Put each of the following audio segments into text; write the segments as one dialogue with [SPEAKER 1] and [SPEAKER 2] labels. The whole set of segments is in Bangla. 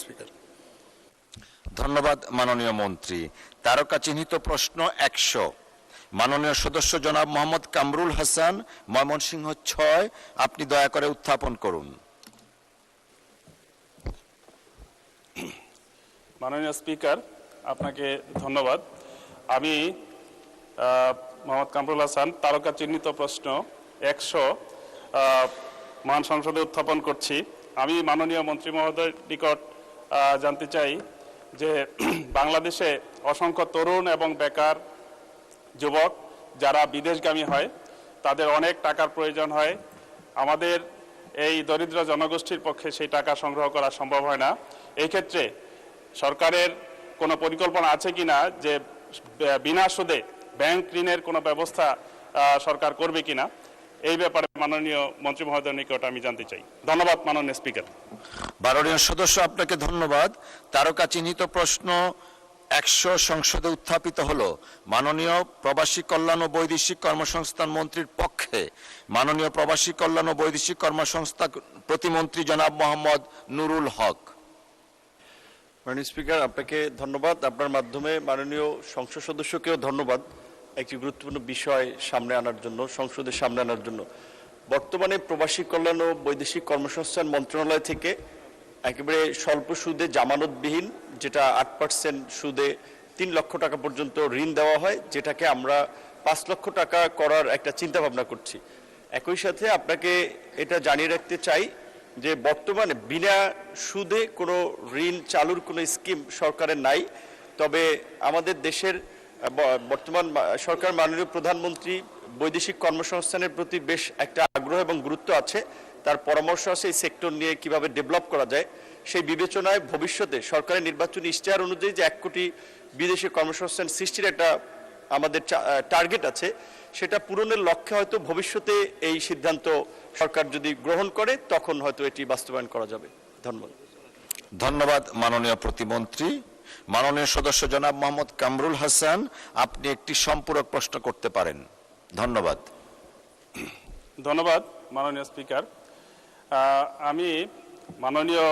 [SPEAKER 1] স্পিকার,
[SPEAKER 2] ধন্যবাদ মাননীয় মন্ত্রী। তারকা চিহ্নিত প্রশ্ন 100, মাননীয় সদস্য জনাব মোহাম্মদ কামরুল হাসান, ময়মনসিংহ 6, আপনি দয়া করে উত্থাপন করুন।
[SPEAKER 3] মাননীয় স্পিকার, আপনাকে ধন্যবাদ। আমি মোহাম্মদ কামরুল হাসান তারকা চিহ্নিত প্রশ্ন 100 মহান সংসদে উত্থাপন করছি। আমি মাননীয় মন্ত্রী মহোদয়ের নিকট জানতে চাই যে বাংলাদেশে অসংখ্য তরুণ এবং বেকার যুবক যারা বিদেশগামী হয়, তাদের অনেক টাকার প্রয়োজন হয়। আমাদের এই দরিদ্র জনগোষ্ঠীর পক্ষে সেই টাকা সংগ্রহ করা সম্ভব হয় না। এই ক্ষেত্রে সরকারের কোনো পরিকল্পনা আছে কিনা যে বিনা সুদে ব্যাংক ঋণের কোনো ব্যবস্থা সরকার করবে কিনা, এই ব্যাপারে মাননীয় মন্ত্রী মহোদয়ের নিকট আমি জানতে চাই। ধন্যবাদ মাননীয় স্পিকার।
[SPEAKER 2] মাননীয় সদস্য, আপনাকে ধন্যবাদ। তারকা চিহ্নিত প্রশ্ন 100 সংসদে উত্থাপিত হলো। মাননীয় প্রবাসী কল্যাণ ও বৈদেশিক কর্মসংস্থান মন্ত্রীর পক্ষে মাননীয় প্রবাসী কল্যাণ ও বৈদেশিক কর্মসংস্থান প্রতিমন্ত্রী জনাব মোহাম্মদ নুরুল হক।
[SPEAKER 1] মাননীয় স্পিকার, আপনাকে ধন্যবাদ। আপনার মাধ্যমে মাননীয় সংসদ সদস্যকেও ধন্যবাদ একটি গুরুত্বপূর্ণ বিষয় সামনে আনার জন্য, সংসদের সামনে আনার জন্য। বর্তমানে প্রবাসী কল্যাণ ও বৈদেশিক কর্মসংস্থান মন্ত্রণালয় থেকে একেবারে স্বল্প সুদে জামানতবিহীন, যেটা 8% সুদে 3 লক্ষ টাকা পর্যন্ত ঋণ দেওয়া হয়, যেটাকে আমরা 5 লক্ষ টাকা করার একটা চিন্তা ভাবনা করছি। একই সাথে আপনাকে এটা জানিয়ে রাখতে চাই যে বর্তমানে বিনা সুদে কোনো ঋণ চালুর কোনো স্কিম সরকারের নাই। তবে আমাদের দেশের বর্তমান সরকার মাননীয় প্রধানমন্ত্রী বৈদেশিক কর্মসংস্থানের প্রতি বেশ একটা আগ্রহ এবং গুরুত্ব আছে। তার পরামর্শ আছে এই সেক্টর নিয়ে কিভাবে ডেভেলপ করা যায়। সেই বিবেচনায় ভবিষ্যতে সরকারের নির্বাচনী ইশতেহার অনুযায়ী যে 1 কোটি বিদেশি কর্মসংস্থান সৃষ্টির একটা আমাদের টার্গেট আছে, সেটা পূরণের লক্ষ্যে হয়তো ভবিষ্যতে এই সিদ্ধান্ত সরকার যদি গ্রহণ করে তখন হয়তো এটি বাস্তবায়ন করা যাবে। ধন্যবাদ।
[SPEAKER 2] ধন্যবাদ মাননীয় প্রতিমন্ত্রী। মাননীয় সদস্য জনাব মোহাম্মদ কামরুল হাসান, আপনি একটি সম্পূরক প্রশ্ন করতে পারেন। ধন্যবাদ।
[SPEAKER 3] ধন্যবাদ মাননীয় স্পিকার। আমি মাননীয়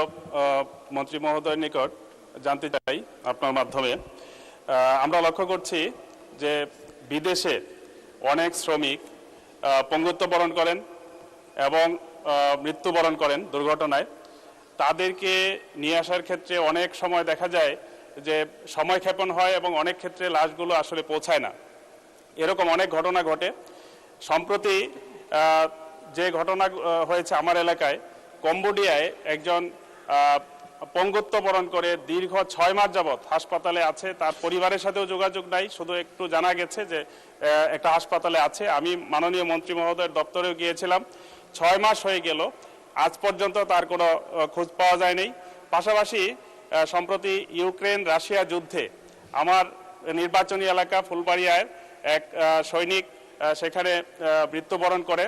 [SPEAKER 3] মন্ত্রী মহোদয়ের নিকট জানতে চাই আপনার মাধ্যমে, আমরা লক্ষ্য করছি যে বিদেশে অনেক শ্রমিক পঙ্গুত্ব বরণ করেন এবং মৃত্যুবরণ করেন দুর্ঘটনায়। তাদেরকে নিয়ে আসার ক্ষেত্রে অনেক সময় দেখা যায় যে সময়ক্ষেপণ হয় এবং অনেক ক্ষেত্রে লাশগুলো আসলে পৌঁছায় না। এরকম অনেক ঘটনা ঘটে। সম্প্রতি যে ঘটনা হয়েছে আমার এলাকায়, কম্বোডিয়ায় একজন পঙ্গুত্ব বরণ করে দীর্ঘ 6 মাস যাবৎ হাসপাতালে আছে। তার পরিবারের সাথেও যোগাযোগ নাই, শুধু একটু জানা গেছে যে একটা হাসপাতালে আছে। আমি মাননীয় মন্ত্রী মহোদয়ের দপ্তরেও গিয়েছিলাম, 6 মাস হয়ে গেল, আজ পর্যন্ত তার কোনো খোঁজ পাওয়া যায়নি। পাশাপাশি সম্প্রতি ইউক্রেন রাশিয়া যুদ্ধে আমার নির্বাচনী এলাকা ফুলবাড়িয়ায় এক সৈনিক সেখানে মৃত্যুবরণ করে।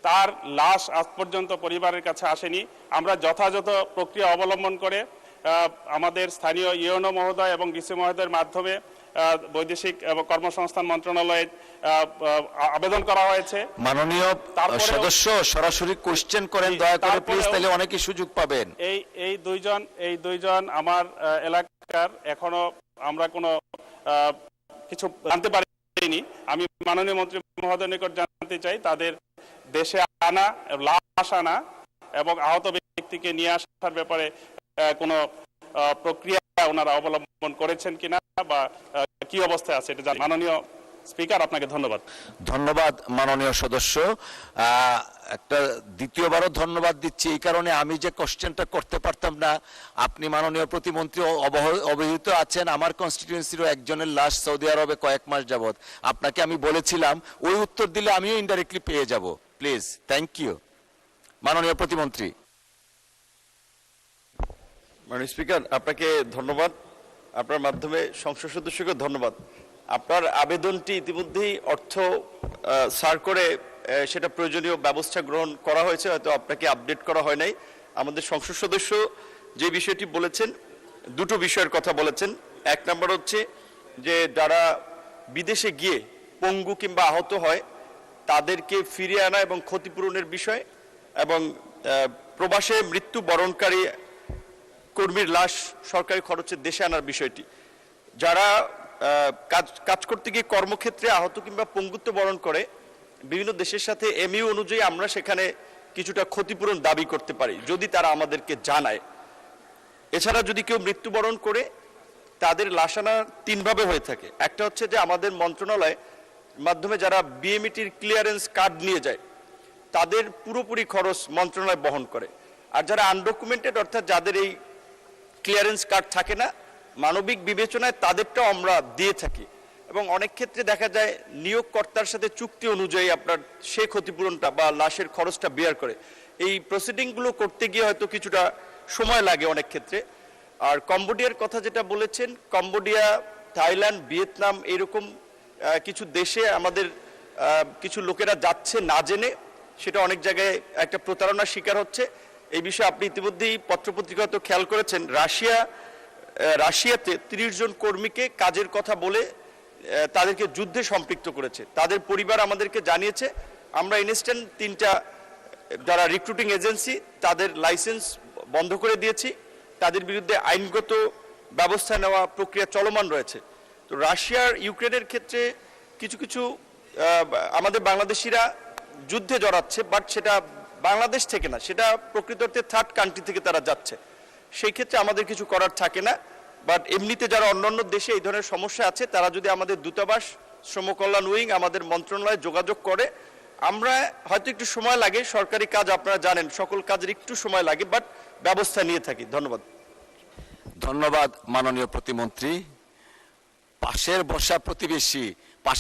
[SPEAKER 3] তার লাশ আজ পর্যন্ত পরিবারের কাছে আসেনি। আমরা যথাযথ প্রক্রিয়া অবলম্বন করে আমাদের স্থানীয় ইউএনও মহোদয় এবং ডিসি মহোদয়ের মাধ্যমে বৈদেশিক এবং কর্মসংস্থান মন্ত্রণালয়ে আবেদন করা হয়েছে।
[SPEAKER 2] মাননীয় সদস্য সরাসরি কোশ্চেন করেন দয়া করে প্লিজ, তাহলে অনেকেই সুযোগ পাবেন।
[SPEAKER 3] এই দুইজন আমার এলাকার এখনো আমরা কোনো কিছু জানতে পারিনি। আমি মাননীয় মন্ত্রী মহোদয়ের নিকট জানতে চাই তাদের দেশে আনা, লাশ আনা এবং আহত ব্যক্তিকে নিয়ে আসার ব্যাপারে কোনো প্রক্রিয়া ওনারা অবলম্বন করেছেন কিনা বা কি অবস্থায় আছে এটা। মাননীয় স্পিকার, আপনাকে ধন্যবাদ।
[SPEAKER 2] ধন্যবাদ মাননীয় সদস্য। একটা দ্বিতীয়বারও ধন্যবাদ দিচ্ছি এই কারণে, আমি যে কোশ্চেনটা করতে পারতাম না, আপনি মাননীয় প্রতিমন্ত্রী অবহিত আছেন আমার কনস্টিটিউয়েন্সিরও একজনের লাশ সৌদি আরবে কয়েক মাস যাবত। আপনাকে আমি বলেছিলাম ওই উত্তর দিলে আমিও ইনডাইরেক্টলি পেয়ে যাব। Please, thank you. মাননীয় প্রতিমন্ত্রী।
[SPEAKER 1] মাননীয় স্পিকার, আপনাকে ধন্যবাদ। আপনার মাধ্যমে সংসদ সদস্যকে ধন্যবাদ। আপনার আবেদনটি ইতিমধ্যেই অর্থ সার করে সেটা প্রয়োজনীয় ব্যবস্থা গ্রহণ করা হয়েছে, হয়তো আপনাকে আপডেট করা হয় নাই। আমাদের সংসদ সদস্য যে বিষয়টি বলেছেন, দুটো বিষয়ের কথা বলেছেন। 1 নম্বর হচ্ছে যে যারা বিদেশে গিয়ে পঙ্গু কিংবা আহত হয় তাদেরকে ফিরিয়ে আনা এবং ক্ষতিপূরণের বিষয়, এবং প্রবাসে মৃত্যুবরণকারী কর্মীর লাশ সরকারি খরচে দেশে আনার বিষয়টি, যারা কাজ করতে গিয়ে কর্মক্ষেত্রে আহত কিংবা পঙ্গুত্ব বরণ করে, বিভিন্ন দেশের সাথে এমইউ অনুযায়ী আমরা সেখানে কিছুটা ক্ষতিপূরণ দাবি করতে পারি যদি তারা আমাদেরকে জানায়। এছাড়া যদি কেউ মৃত্যুবরণ করে, তাদের লাশ আনা তিনভাবে হয়ে থাকে। একটা হচ্ছে যে আমাদের মন্ত্রণালয়ের মাধ্যমে যারা বিএমইটির ক্লিয়ারেন্স কার্ড নিয়ে যায়, তাদের পুরোপুরি খরচ মন্ত্রণালয় বহন করে। আর যারা আনডকুমেন্টেড, অর্থাৎ যাদের এই ক্লিয়ারেন্স কার্ড থাকে না, মানবিক বিবেচনায় তাদেরটাও আমরা দিয়ে থাকি। এবং অনেক ক্ষেত্রে দেখা যায় নিয়োগকর্তার সাথে চুক্তি অনুযায়ী আপনার সেই ক্ষতিপূরণটা বা লাশের খরচটা বেয়ার করে। এই প্রসিডিংগুলো করতে গিয়ে হয়তো কিছুটা সময় লাগে অনেক ক্ষেত্রে। আর কম্বোডিয়ার কথা যেটা বলেছেন, কম্বোডিয়া, থাইল্যান্ড, ভিয়েতনাম, এরকম কিছু দেশে আমাদের কিছু লোকেরা যাচ্ছে না জেনে, সেটা অনেক জায়গায় একটা প্রতারণার শিকার হচ্ছে। এই বিষয়ে আপনি ইতিমধ্যেই পত্রপত্রিকা তো খেয়াল করেছেন, রাশিয়াতে 30 জন কর্মীকে কাজের কথা বলে তাদেরকে যুদ্ধে সম্পৃক্ত করেছে। তাদের পরিবার আমাদেরকে জানিয়েছে। আমরা ইনস্ট্যান্ট 3টা যারা রিক্রুটিং এজেন্সি, তাদের লাইসেন্স বন্ধ করে দিয়েছি। তাদের বিরুদ্ধে আইনগত ব্যবস্থা নেওয়া প্রক্রিয়া চলমান রয়েছে। তো রাশিয়ার ইউক্রেনের ক্ষেত্রে কিছু কিছু আমাদের বাংলাদেশিরা যুদ্ধে জড়াচ্ছে, বাট সেটা বাংলাদেশ থেকে না, সেটা প্রকৃত অর্থে থার্ড কান্ট্রি থেকে তারা যাচ্ছে। সেই ক্ষেত্রে আমাদের কিছু করার থাকে না। বাট এমনিতে যারা অন্যান্য দেশে এই ধরনের সমস্যা আছে, তারা যদি আমাদের দূতাবাস, শ্রম কল্যাণ উইং, আমাদের মন্ত্রণালয়ে যোগাযোগ করে, আমরা হয়তো একটু সময় লাগে, সরকারি কাজ আপনারা জানেন সকল কাজের একটু সময় লাগে, বাট ব্যবস্থা নিয়ে থাকি। ধন্যবাদ।
[SPEAKER 2] ধন্যবাদ মাননীয় প্রতিমন্ত্রী। পাশের বসা প্রতিবেশী